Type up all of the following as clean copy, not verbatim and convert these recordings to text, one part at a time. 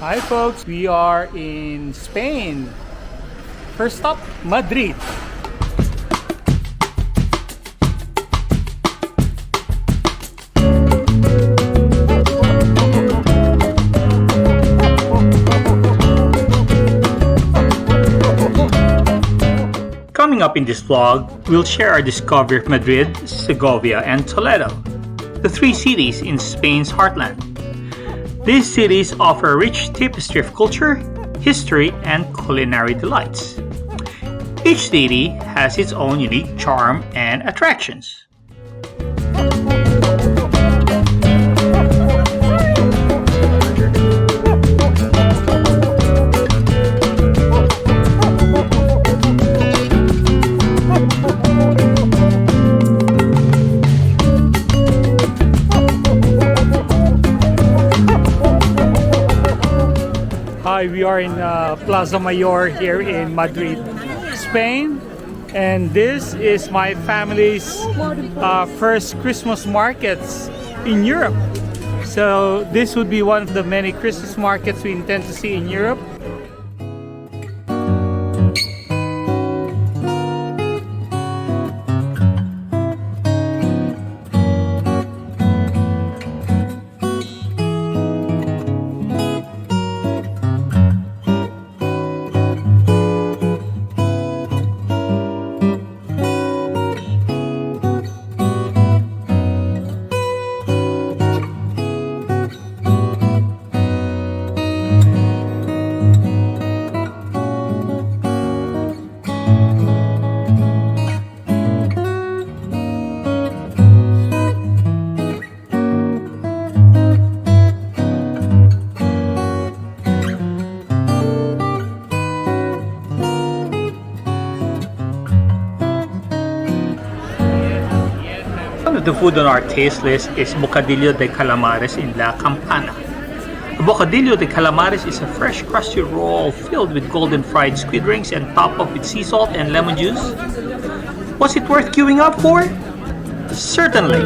Hi folks, we are in Spain. First stop, Madrid. Coming up in this vlog, we'll share our discovery of Madrid, Segovia, and Toledo, the three cities in Spain's heartland. These cities offer a rich tapestry of culture, history, and culinary delights. Each city has its own unique charm and attractions. Hi, we are in Plaza Mayor here in Madrid, Spain, and this is my family's first Christmas markets in Europe. So this would be one of the many Christmas markets we intend to see in Europe. The food on our taste list is bocadillo de calamares in La Campana. A bocadillo de calamares is a fresh crusty roll filled with golden fried squid rings and topped up with sea salt and lemon juice. Was it worth queuing up for? Certainly!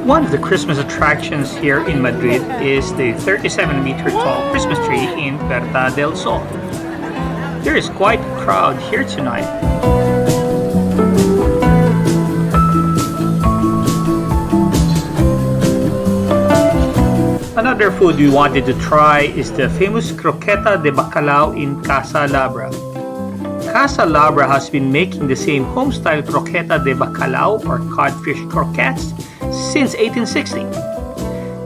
One of the Christmas attractions here in Madrid is the 37-meter tall Christmas tree in Puerta del Sol. There is quite a crowd here tonight. Another food we wanted to try is the famous croqueta de bacalao in Casa Labra. Casa Labra has been making the same home-style croqueta de bacalao or codfish croquettes since 1860.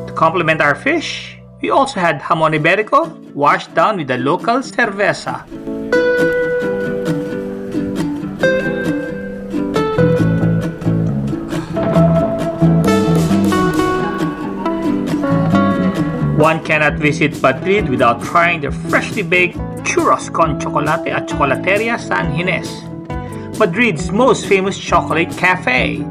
To complement our fish, we also had jamon iberico washed down with the local cerveza. One cannot visit Madrid without trying the freshly baked churros con chocolate at Chocolateria San Ginés, Madrid's most famous chocolate cafe.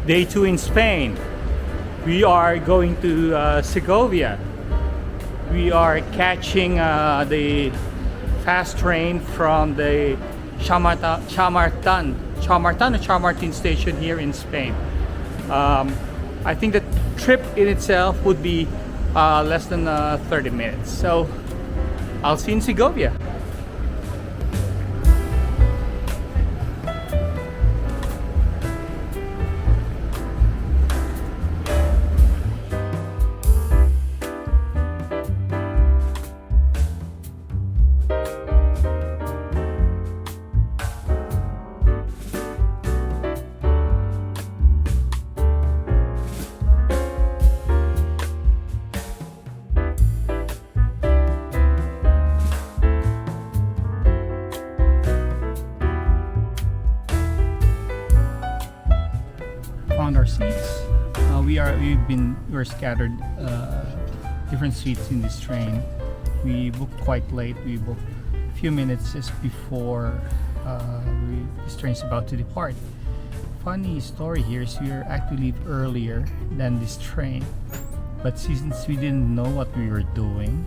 Day 2 in Spain. We are going to Segovia. We are catching the fast train from the Chamartin station here in Spain. I think the trip in itself would be less than 30 minutes. So I'll see you in Segovia. Found our seats. We're scattered different seats in this train. We booked quite late. We booked a few minutes just before this train's about to depart. Funny story here is we were actually leave earlier than this train, but since we didn't know what we were doing,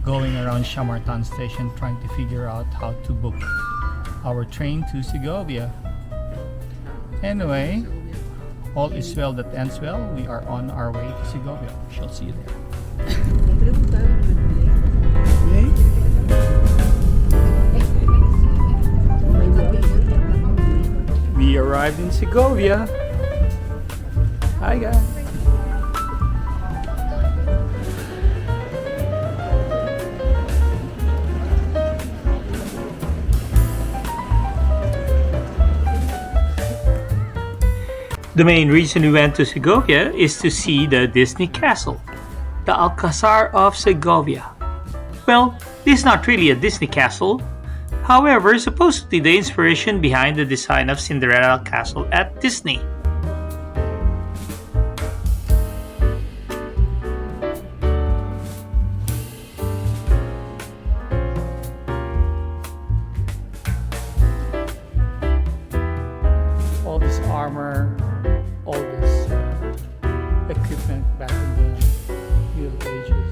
going around Chamartin station trying to figure out how to book our train to Segovia. Anyway, all is well that ends well. We are on our way to Segovia. We shall see you there. We arrived in Segovia. Hi guys. The main reason we went to Segovia is to see the Disney castle, the Alcázar of Segovia. Well, this is not really a Disney castle. However, supposedly the inspiration behind the design of Cinderella Castle at Disney. All this armor, all this equipment back in the Middle Ages.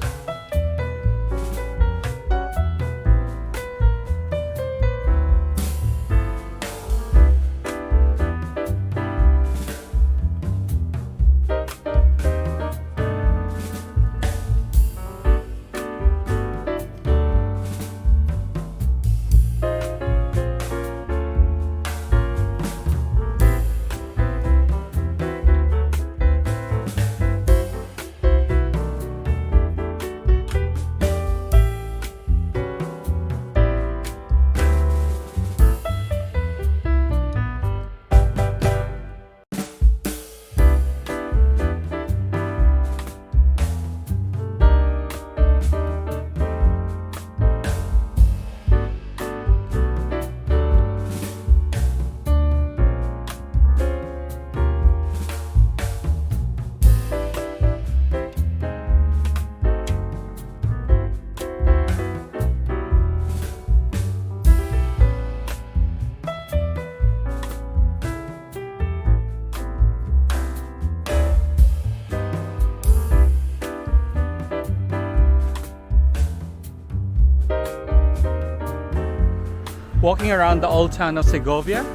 Walking around the old town of Segovia,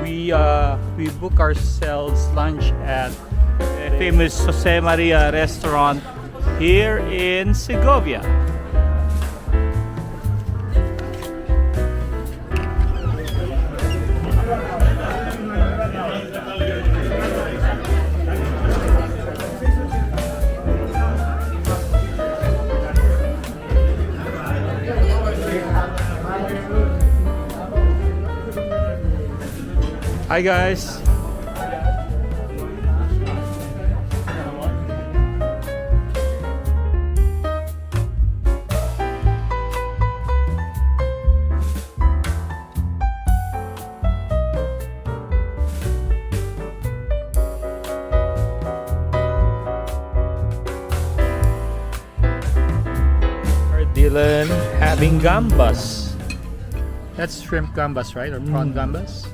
we book ourselves lunch at a famous Jose Maria restaurant here in Segovia. Hi guys. Dylan having gambas. That's shrimp gambas, right? Or prawn gambas?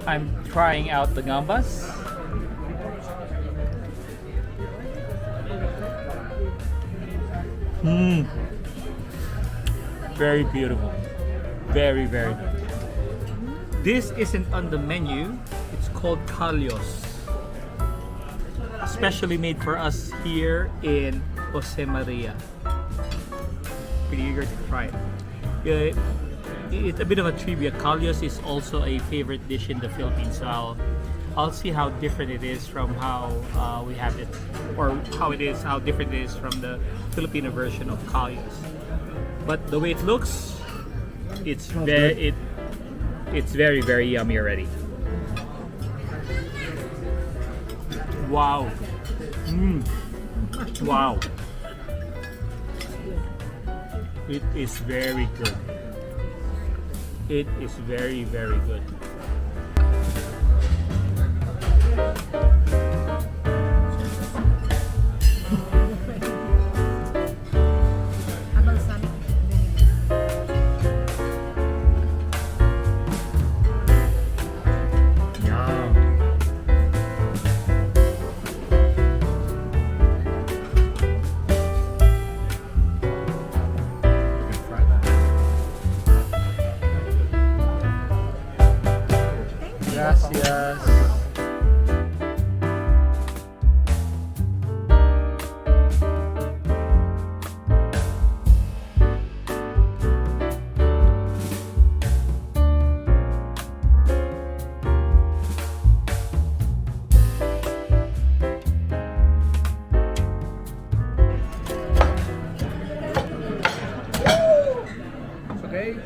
I'm trying out the gambas. Very beautiful. Very, very good. This isn't on the menu. It's called Kalyos. Especially made for us here in Jose Maria. Pretty eager to try it. It's a bit of a trivia. Kalyos is also a favorite dish in the Philippines. So I'll see how different it is from how we have it, or how different it is from the Filipino version of Kalyos. But the way it looks, it's very very yummy already. Wow. Wow. It is very good. It is very, very good. Gracias. Okay.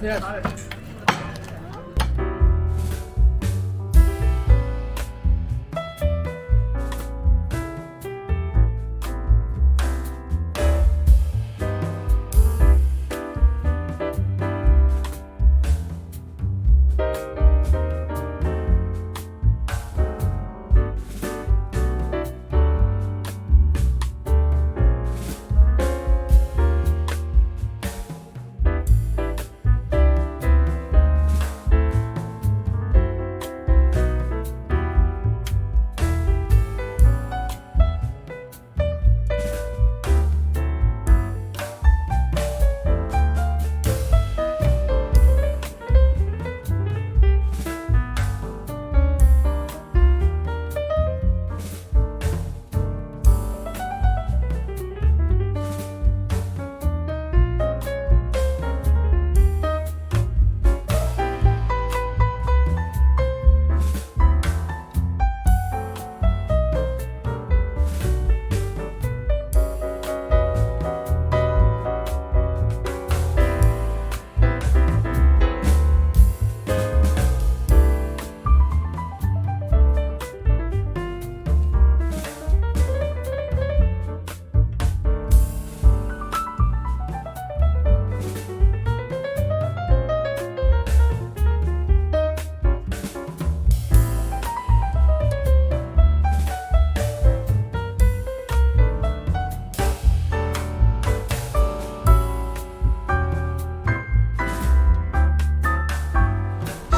Gracias.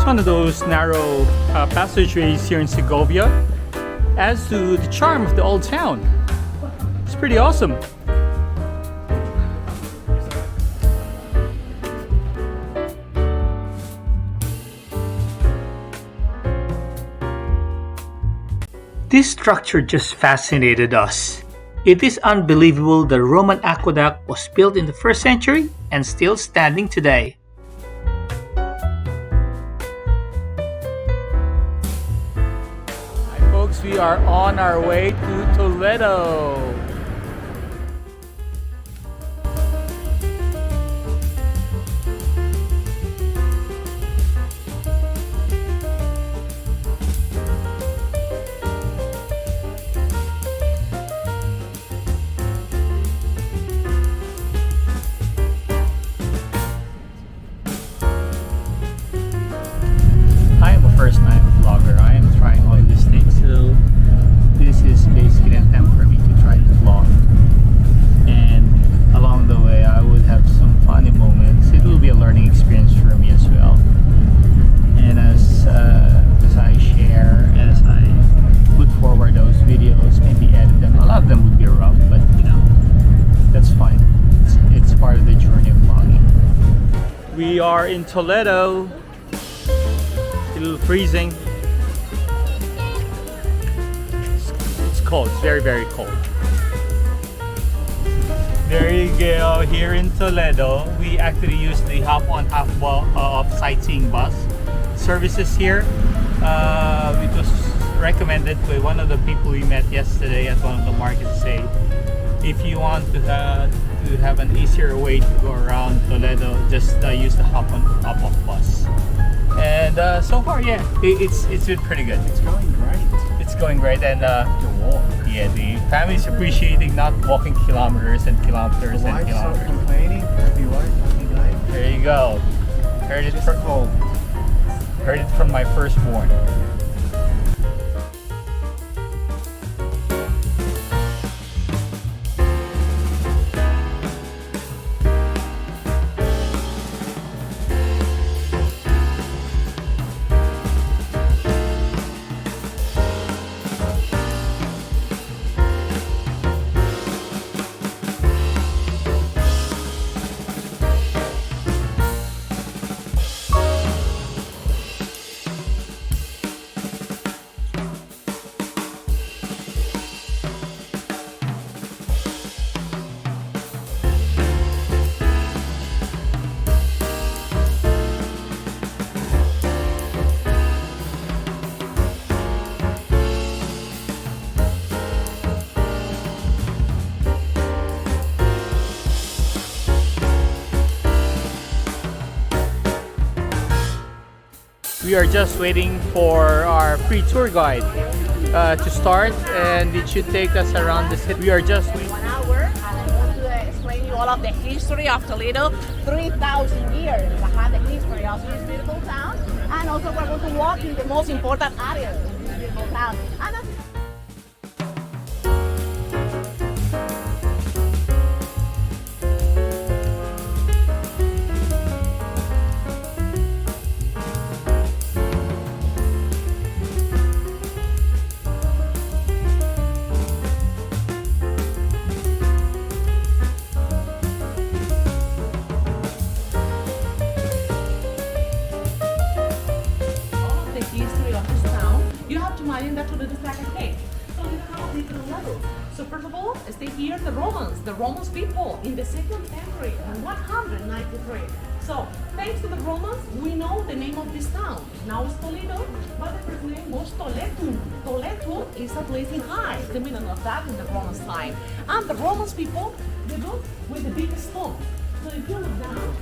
One of those narrow passageways here in Segovia adds to the charm of the old town. It's pretty awesome. This structure just fascinated us. It is unbelievable the Roman aqueduct was built in the 1st century and still standing today. We are on our way to Toledo. I am a first-time vlogger. I am trying all these things, so this is basically an attempt for me to try to vlog are in Toledo. A little freezing. It's cold. It's very, very cold. There you go. Here in Toledo, we actually use the hop on hop off sightseeing bus services here. It was recommended by one of the people we met yesterday at one of the markets. Say, if you want to have an easier way to go around Toledo, just use the hop on hop off bus. And so far, yeah, it's been pretty good. It's going great. It's going great, and To walk. yeah, the family's appreciating not walking kilometers and kilometers The and wife's not kilometers. complaining. Happy wife, happy life. There you go. Heard it Just from cold. my firstborn. We are just waiting for our free tour guide to start, and it should take us around the city. We are just waiting. 1 hour, and I'm going to explain you all of the history of Toledo. 3,000 years I had the history of this beautiful town, and also we're going to walk in the most important areas of this beautiful town. And the history of this town, you have to imagine that Toledo is like a cake. So you have different levels. So first of all, stay here the Romans people in the second century in 193. So thanks to the Romans, we know the name of this town. Now it's Toledo, but the first name was Toletum. Toledo is a place in high, the meaning of that in the Romans time. And the Romans people, they built with the big stone. So if you look down,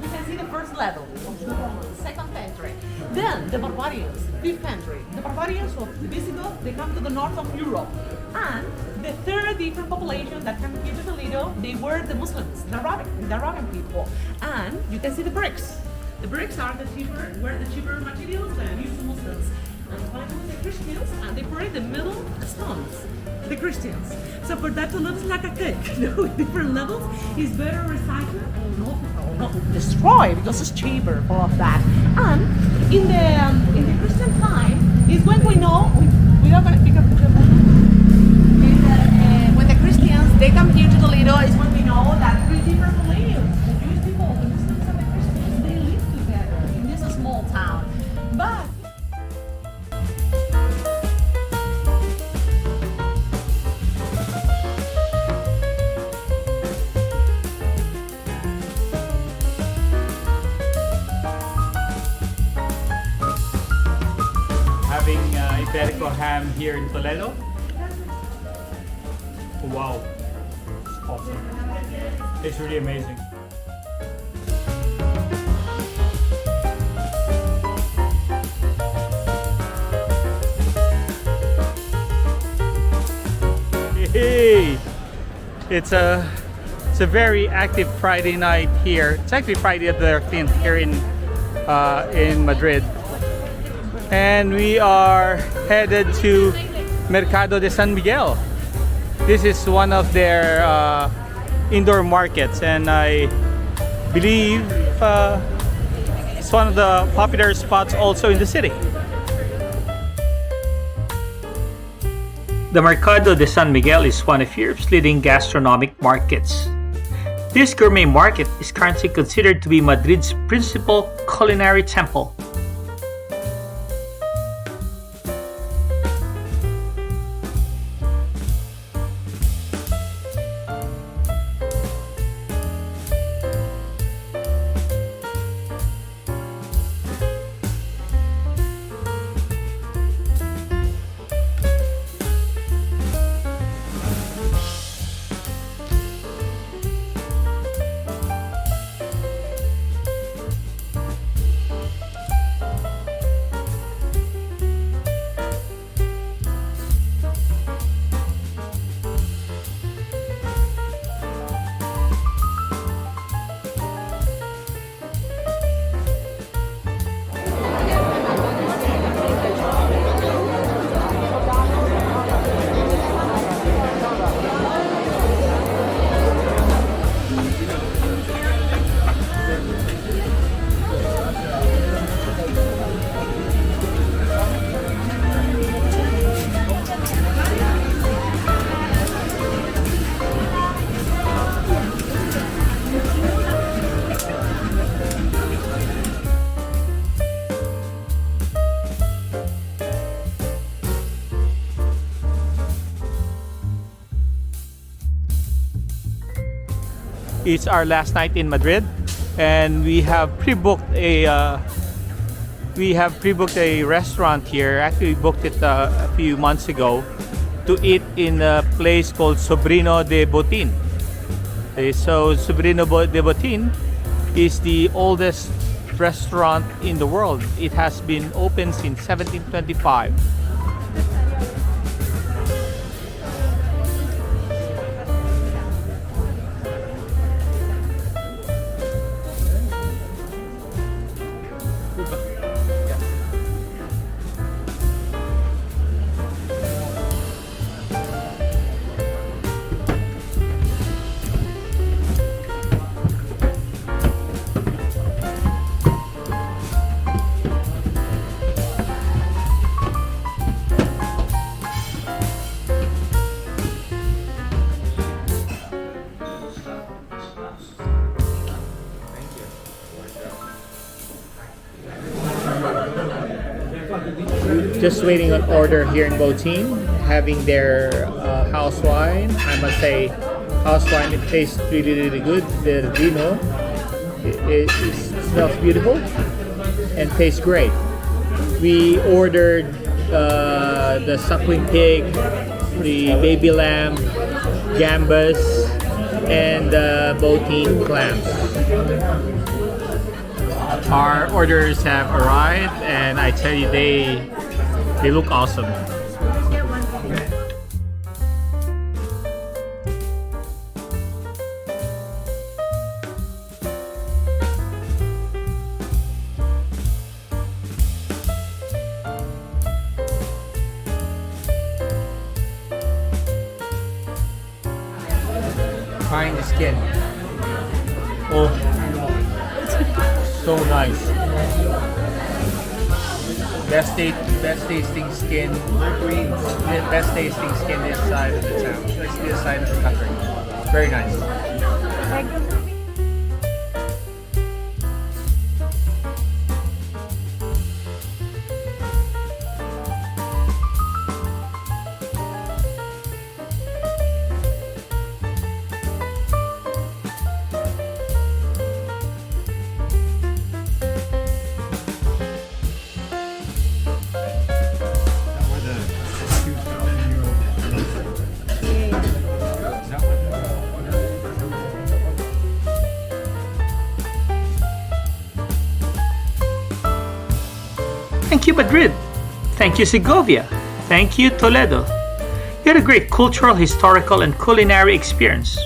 you can see the first level of the Romans, second century. Then the barbarians, fifth century. The barbarians of the Visigoths, they come to the north of Europe. And the third different population that came here to Toledo, they were the Muslims, the Arabian people. And you can see the bricks. The bricks are the cheaper materials that used the Muslims. And finally the Christians, and they bring the middle stones. The Christians. So for that to look like a cake, with different levels, is better recycled or not destroy, because it's cheaper for all of that. And in the Christian time is when we know we are going to pick up the when the Christians they come here to Toledo is when we know that three different religions, the Jewish people, the Muslims, and the Christians, they live together in this small town. But Having Iberico ham here in Toledo. Wow, it's awesome. It's really amazing. Hey, it's a very active Friday night here. It's actually Friday the 13th here in Madrid. And we are headed to Mercado de San Miguel. This is one of their indoor markets, and I believe it's one of the popular spots also in the city. The Mercado de San Miguel is one of Europe's leading gastronomic markets. This gourmet market is currently considered to be Madrid's principal culinary temple. It's our last night in Madrid, and we have pre-booked a restaurant here. Actually, we booked it a few months ago to eat in a place called Sobrino de Botín. So Sobrino de Botín is the oldest restaurant in the world. It has been open since 1725. Just waiting on order here in Botín, having their house wine. I must say, house wine, it tastes really good. The vino, it smells beautiful and tastes great. We ordered the suckling pig, the baby lamb, gambas, and Botín clams. Our orders have arrived, and I tell you, they look awesome. Trying the skin. Oh, so nice. Best tasting skin. Best tasting skin this side of the town. This side of the country. Very nice. Thank you, Madrid. Thank you, Segovia. Thank you, Toledo. You had a great cultural, historical, and culinary experience.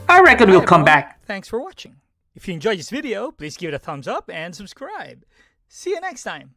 I reckon we'll come back. Thanks for watching. If you enjoyed this video, please give it a thumbs up and subscribe. See you next time.